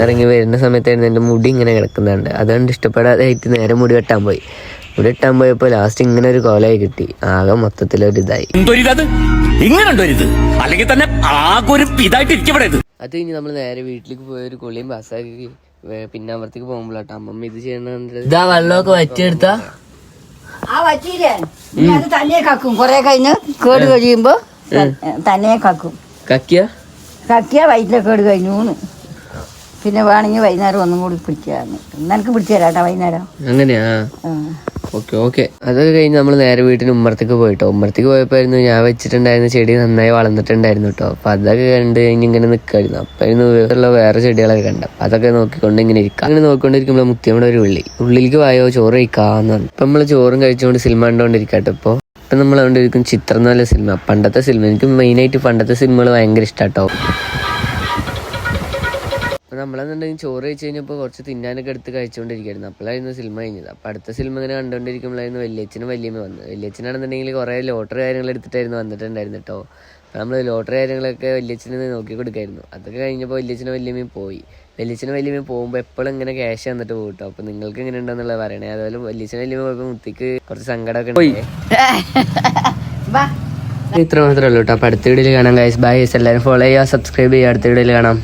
ഇറങ്ങി വരുന്ന സമയത്തായിരുന്നു എൻ്റെ മുടി ഇങ്ങനെ കിടക്കുന്നുണ്ട്. അതുകൊണ്ട് ഇഷ്ടപ്പെടാതായിട്ട് നേരെ മുടി വെട്ടാൻ പോയി. മുടി വെട്ടാൻ പോയപ്പോൾ ലാസ്റ്റ് ഇങ്ങനെ ഒരു കോലായി കിട്ടി. ആകെ മൊത്തത്തിലൊരിതായി. അത് കഴിഞ്ഞ് നമ്മൾ നേരെ വീട്ടിലേക്ക് പോയ ഒരു കുളിയും പാസ്സാക്കി പിന്നെ അമ്പലത്തേക്ക് പോകുമ്പോഴാട്ടോ അമ്മമ്മ ഇത് ചെയ്യണത്. ഇതാ വെള്ളമൊക്കെ വറ്റിയെടുത്താ തന്നെ കക്കും. കൊറേ കഴിഞ്ഞ് കേട് കഴിയുമ്പോ തന്നെ കക്കും. കക്കിയ വയറ്റിലെ കേട് കഴിഞ്ഞു. പിന്നെ വേണമെങ്കിൽ വൈകുന്നേരം ഒന്നും കൂടി പിടിക്കാന്ന്. നിനക്ക് പിടിച്ചു തരാട്ടാ വൈകുന്നേരം. അങ്ങനെയാ? ഓക്കെ. അതൊക്കെ കഴിഞ്ഞ് നമ്മൾ നേരെ വീട്ടിന് ഉമ്മറത്തേക്ക് പോയിട്ടോ. ഉമ്മറത്തേക്ക് പോയപ്പോയിരുന്നു ഞാൻ വെച്ചിട്ടുണ്ടായിരുന്ന ചെടി നന്നായി വളർന്നിട്ടുണ്ടായിരുന്നു കേട്ടോ. അപ്പൊ അതൊക്കെ കണ്ട് കഴിഞ്ഞ് ഇങ്ങനെ നിൽക്കായിരുന്നു. അപ്പായിരുന്നു വേറെ ചെടികളൊക്കെ കണ്ട. അപ്പൊ അതൊക്കെ നോക്കിക്കൊണ്ട് ഇങ്ങനെ ഇരിക്കാം. അങ്ങനെ നോക്കിക്കൊണ്ടിരിക്കുമ്പോൾ മുത്തിയമ്മയുടെ ഒരു ഉള്ളിലേക്ക് വായോ ചോറ് കഴിക്കാന്ന് പറഞ്ഞു. ഇപ്പൊ നമ്മള് ചോറും കഴിച്ചുകൊണ്ട് സിനിമ കണ്ടോണ്ടിരിക്കട്ടോ. ഇപ്പൊ നമ്മൾ കണ്ടിരിക്കും ചിത്രം നല്ല സിനിമ, പണ്ടത്തെ സിനിമ. എനിക്ക് മെയിനായിട്ട് പണ്ടത്തെ സിനിമകൾ ഭയങ്കര ഇഷ്ടാട്ടോ. അപ്പോൾ നമ്മളെന്നുണ്ടെങ്കിൽ ചോറ് കഴിച്ച് കഴിഞ്ഞപ്പോൾ കുറച്ച് തിന്നാനൊക്കെ എടുത്ത് കഴിച്ചുകൊണ്ടിരിക്കുകയായിരുന്നു. അപ്പോഴായിരുന്നു സിനിമ കഴിഞ്ഞത്. അപ്പോൾ അടുത്ത സിനിമ ഇങ്ങനെ കണ്ടുകൊണ്ടിരിക്കുമ്പോഴായിരുന്നു വല്യച്ഛനും വല്യമ്മ വന്നത്. വല്യച്ഛനാണെന്നുണ്ടെങ്കിൽ കുറേ ലോട്ടറി കാര്യങ്ങൾ എടുത്തിട്ടായിരുന്നു വന്നിട്ടുണ്ടായിരുന്നു കേട്ടോ. അപ്പോൾ നമ്മൾ ലോട്ടറി കാര്യങ്ങളൊക്കെ വല്യച്ഛനെ നോക്കി കൊടുക്കായിരുന്നു. അതൊക്കെ കഴിഞ്ഞപ്പോൾ വല്യച്ഛനും വല്യമ്മയും പോയി. വല്യച്ഛനും വല്യമ്മയും പോകുമ്പോൾ എപ്പോഴും ഇങ്ങനെ ക്യാഷ് തന്നിട്ട് പോകും കേട്ടോ. അപ്പോൾ നിങ്ങൾക്ക് എങ്ങനെ ഉണ്ടെന്നുള്ളത് പറയണേ. അതുപോലെ വല്യച്ഛനും വല്യമ്മ പോയപ്പോൾ മുത്തിക്ക് കുറച്ച് സങ്കടമൊക്കെ ഉണ്ട്. ഇത്ര മാത്രമേ ഉള്ളൂ കേട്ടോ. അപ്പോൾ അടുത്ത വീഡിയോയിൽ കാണാം ഗൈസ്. ബൈ. എല്ലാവരും ഫോളോ ചെയ്യുക, സബ്സ്ക്രൈബ് ചെയ്യുക. അടുത്ത വീഡിയോയിൽ കാണാം.